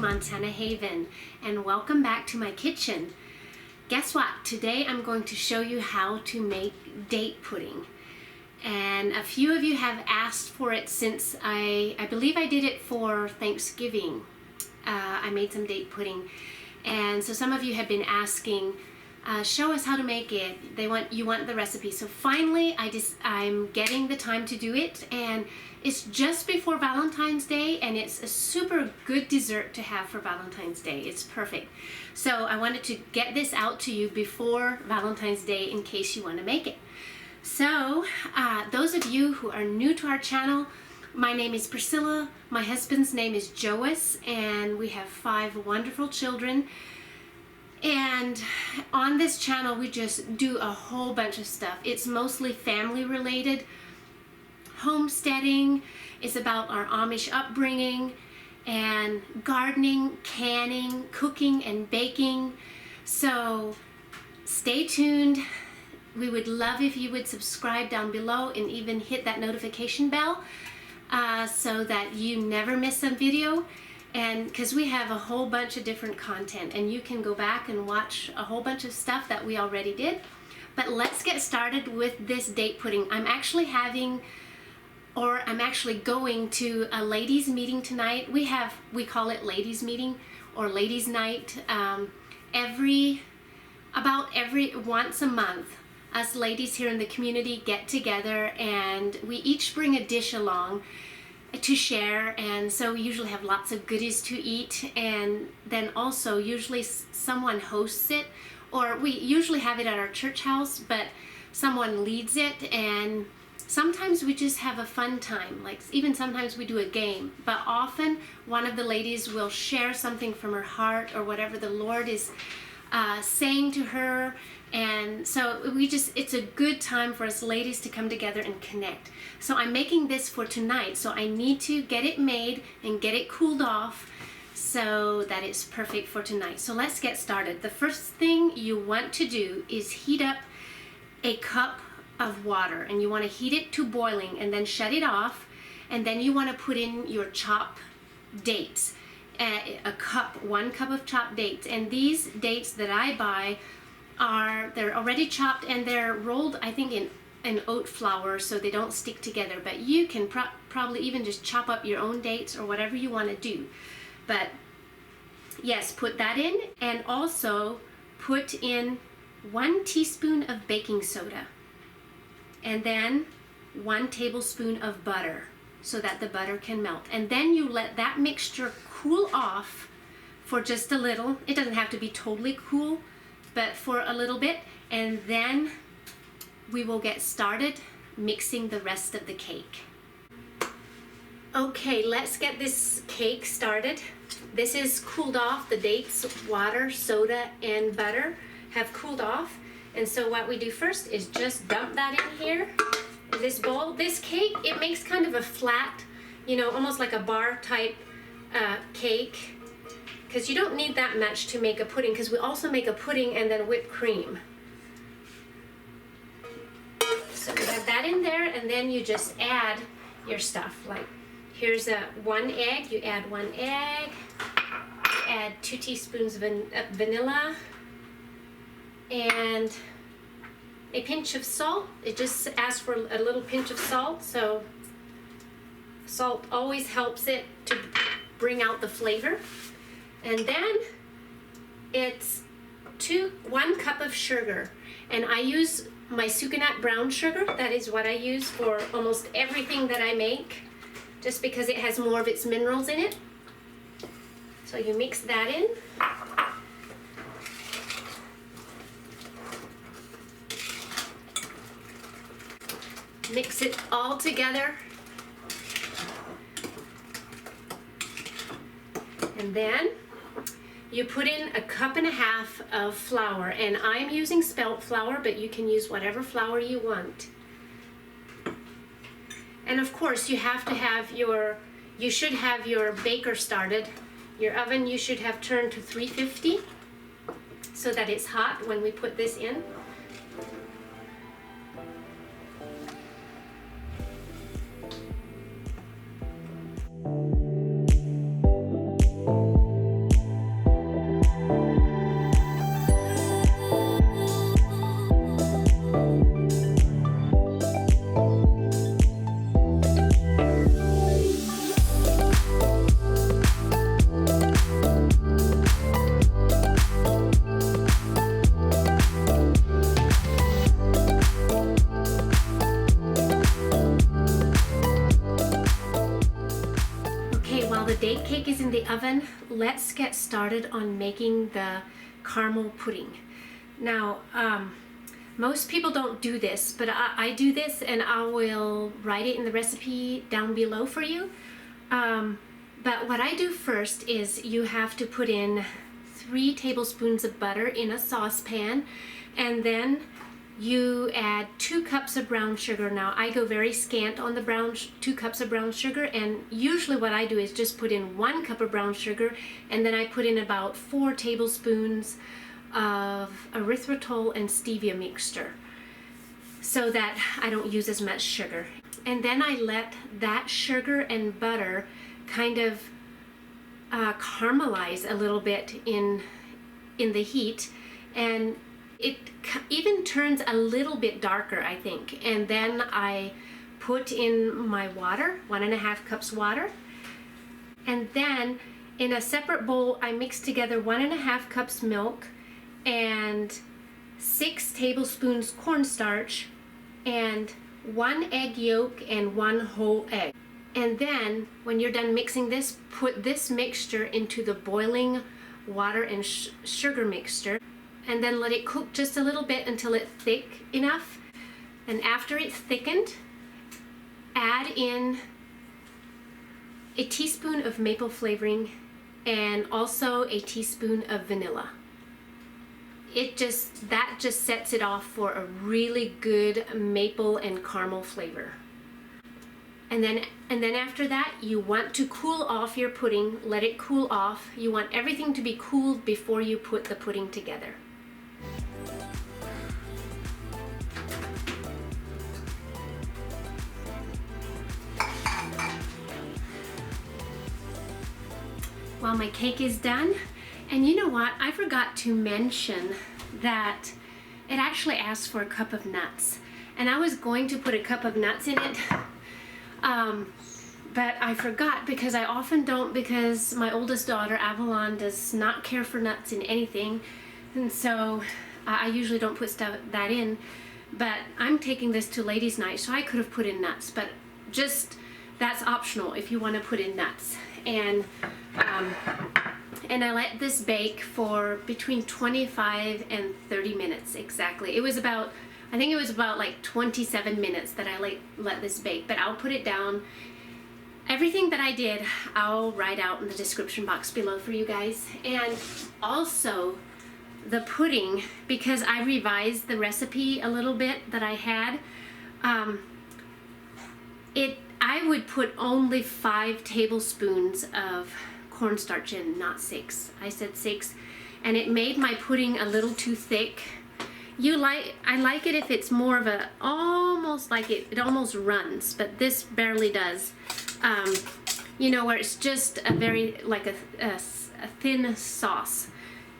Montana Haven, and welcome back to my kitchen. Guess what? Today I'm going to show you how to make date pudding. And a few of you have asked for it since I believe I did it for Thanksgiving. I made some date pudding. And so some of you have been asking, show us how to make it. You want the recipe. So finally I'm getting the time to do it, and it's just before Valentine's Day, and it's a super good dessert to have for Valentine's Day. It's perfect. So I wanted to get this out to you before Valentine's Day in case you want to make it. So those of you who are new to our channel, my name is Priscilla, my husband's name is Joas, and we have 5 wonderful children. And on this channel we just do a whole bunch of stuff. It's mostly family related, homesteading, it's about our Amish upbringing, and gardening, canning, cooking, and baking. So stay tuned. We would love if you would subscribe down below and even hit that notification bell so that you never miss a video. And because we have a whole bunch of different content, and you can go back and watch a whole bunch of stuff that we already did. But let's get started with this date pudding. I'm actually going to a ladies meeting tonight. We call it ladies meeting or ladies night. Once a month, us ladies here in the community get together and we each bring a dish along to share, and so we usually have lots of goodies to eat, and then also usually someone hosts it, or we usually have it at our church house, but someone leads it, and sometimes we just have a fun time. Like even sometimes we do a game, but often one of the ladies will share something from her heart or whatever the Lord is saying to her. And so it's a good time for us ladies to come together and connect. So I'm making this for tonight, so I need to get it made and get it cooled off so that it's perfect for tonight. So let's get started. The first thing you want to do is heat up a cup of water, and you want to heat it to boiling and then shut it off, and then you want to put in your chopped dates, 1 cup of chopped dates. And these dates that I buy they're already chopped and they're rolled, I think, in oat flour so they don't stick together, but you can probably even just chop up your own dates or whatever you want to do. But yes, put that in, and also put in 1 teaspoon of baking soda, and then 1 tablespoon of butter so that the butter can melt. And then you let that mixture cool off for just a little. It doesn't have to be totally cool, but for a little bit, and then we will get started mixing the rest of the cake. Okay, let's get this cake started. This is cooled off. The dates, water, soda, and butter have cooled off. And so what we do first is just dump that in here, in this bowl. This cake, it makes kind of a flat, almost like a bar type cake, because you don't need that much to make a pudding, because we also make a pudding and then whipped cream. So we have that in there, and then you just add your stuff. Like here's 1 egg, you add 1 egg, you add 2 teaspoons of vanilla, and a pinch of salt. It just asks for a little pinch of salt, so salt always helps it to bring out the flavor. And then it's 1 cup of sugar, and I use my sucanat brown sugar. That is what I use for almost everything that I make, just because it has more of its minerals in it. So you mix that in. Mix it all together. And then you put in 1.5 cups of flour, and I'm using spelt flour, but you can use whatever flour you want. And of course you should have your baker started. Your oven you should have turned to 350 so that it's hot when we put this in. date cake is in the oven, let's get started on making the caramel pudding. Now, most people don't do this, but I do this, and I will write it in the recipe down below for you. But what I do first is you have to put in 3 tablespoons of butter in a saucepan, and then you add 2 cups of brown sugar. Now I go very scant on the 2 cups of brown sugar, and usually what I do is just put in 1 cup of brown sugar, and then I put in about 4 tablespoons of erythritol and stevia mixture so that I don't use as much sugar. And then I let that sugar and butter kind of caramelize a little bit in the heat, and it even turns a little bit darker, I think. And then I put in my water, 1.5 cups water, and then in a separate bowl I mix together 1.5 cups milk and 6 tablespoons cornstarch and 1 egg yolk and 1 whole egg. And then when you're done mixing this, put this mixture into the boiling water and sugar mixture, and then let it cook just a little bit until it's thick enough. And after it's thickened, add in a teaspoon of maple flavoring and also a teaspoon of vanilla. That just sets it off for a really good maple and caramel flavor. And then after that, you want to cool off your pudding. Let it cool off. You want everything to be cooled before you put the pudding together. Well, my cake is done. And you know what? I forgot to mention that it actually asks for a cup of nuts. And I was going to put a cup of nuts in it, but I forgot because I often don't, because my oldest daughter, Avalon, does not care for nuts in anything. And so I usually don't put that in. But I'm taking this to ladies' night, so I could have put in nuts. But just, that's optional if you want to put in nuts. And I let this bake for between 25 and 30 minutes exactly. It was about, I think it was about like 27 minutes that I let this bake, but I'll put it down. Everything that I did, I'll write out in the description box below for you guys. And also the pudding, because I revised the recipe a little bit that I had, I would put only 5 tablespoons of cornstarch in, not 6. I said 6, and it made my pudding a little too thick. I like it if it's more of a, almost like it almost runs, but this barely does. You know, where it's just a very, like a thin sauce.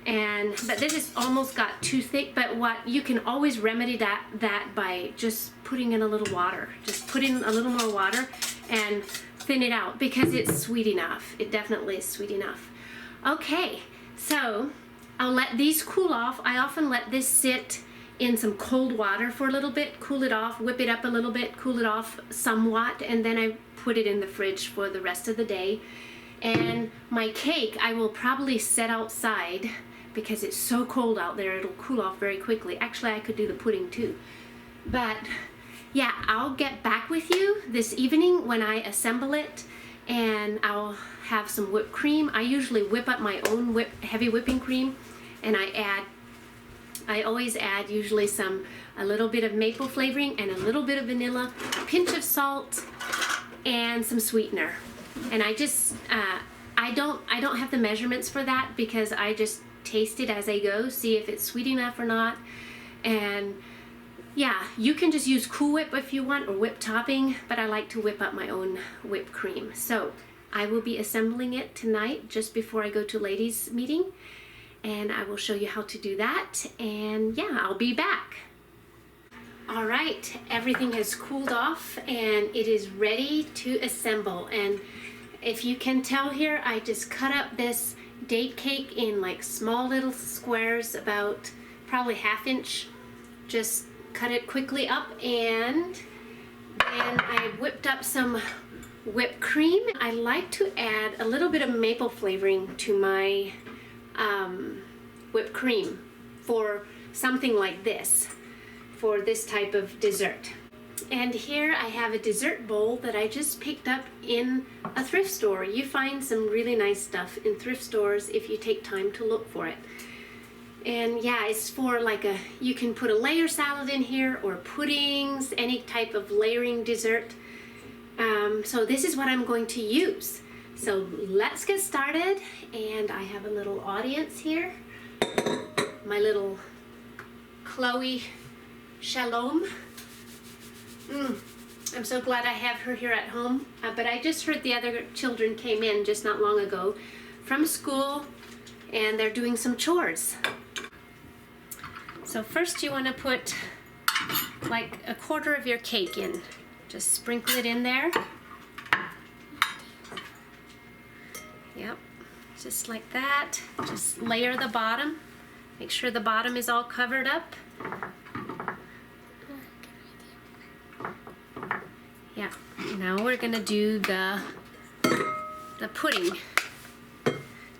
But this has almost got too thick, but what you can always remedy that by just putting in a little water. Just put in a little more water and thin it out, because it's sweet enough. It definitely is sweet enough. Okay, so I'll let these cool off. I often let this sit in some cold water for a little bit, cool it off, whip it up a little bit, cool it off somewhat, and then I put it in the fridge for the rest of the day. And my cake, I will probably set outside because it's so cold out there, it'll cool off very quickly. Actually, I could do the pudding too. But yeah, I'll get back with you this evening when I assemble it, and I'll have some whipped cream. I usually whip up my own heavy whipping cream, and I always add usually a little bit of maple flavoring and a little bit of vanilla, a pinch of salt, and some sweetener. And I just, I don't have the measurements for that, because I just taste it as I go, see if it's sweet enough or not. And yeah, you can just use Cool Whip if you want, or whipped topping, but I like to whip up my own whipped cream. So I will be assembling it tonight just before I go to ladies' meeting, and I will show you how to do that. And yeah, I'll be back. All right, everything has cooled off and it is ready to assemble. And if you can tell here, I just cut up this date cake in like small little squares, about probably 1/2 inch. Just cut it quickly up, and then I whipped up some whipped cream. I like to add a little bit of maple flavoring to my whipped cream for something like this, for this type of dessert. And here I have a dessert bowl that I just picked up in a thrift store. You find some really nice stuff in thrift stores if you take time to look for it. And yeah, it's for like you can put a layer salad in here, or puddings, any type of layering dessert. So this is what I'm going to use. So let's get started. And I have a little audience here. My little Chloe Shalom. I'm so glad I have her here at home. But I just heard the other children came in just not long ago from school, and they're doing some chores. So first you want to put like a quarter of your cake in. Just sprinkle it in there. Yep, just like that. Just layer the bottom. Make sure the bottom is all covered up. Yeah, now we're gonna do the pudding.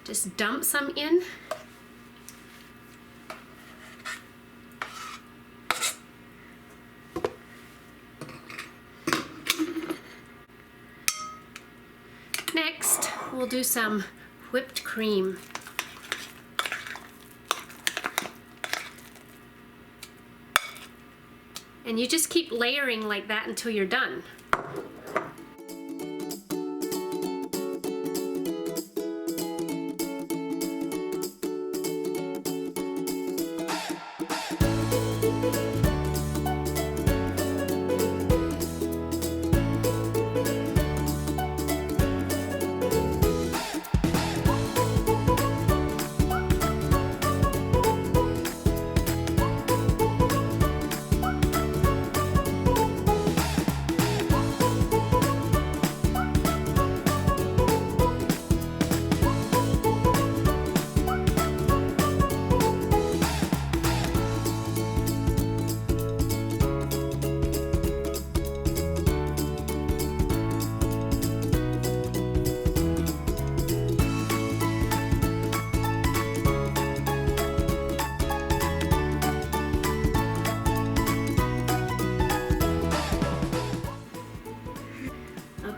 Just dump some in. Next, we'll do some whipped cream. And you just keep layering like that until you're done.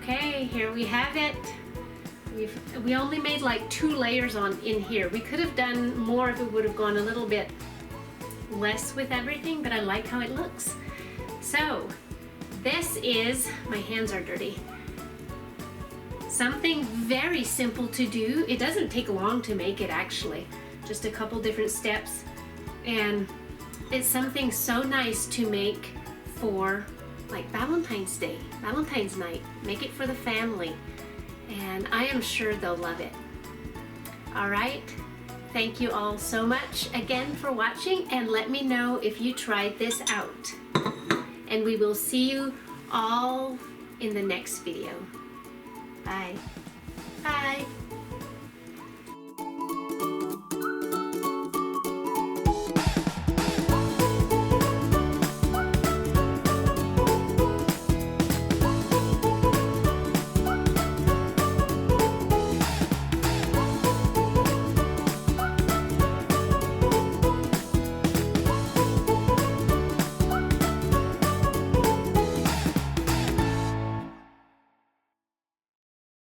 Okay, here we have it. We only made like 2 layers in here. We could have done more if it would have gone a little bit less with everything, but I like how it looks. So this is, my hands are dirty, something very simple to do. It doesn't take long to make it, actually, just a couple different steps, and it's something so nice to make for like Valentine's Day, Valentine's night. Make it for the family, and I am sure they'll love it. All right, thank you all so much again for watching, and let me know if you tried this out. And we will see you all in the next video. Bye. Bye.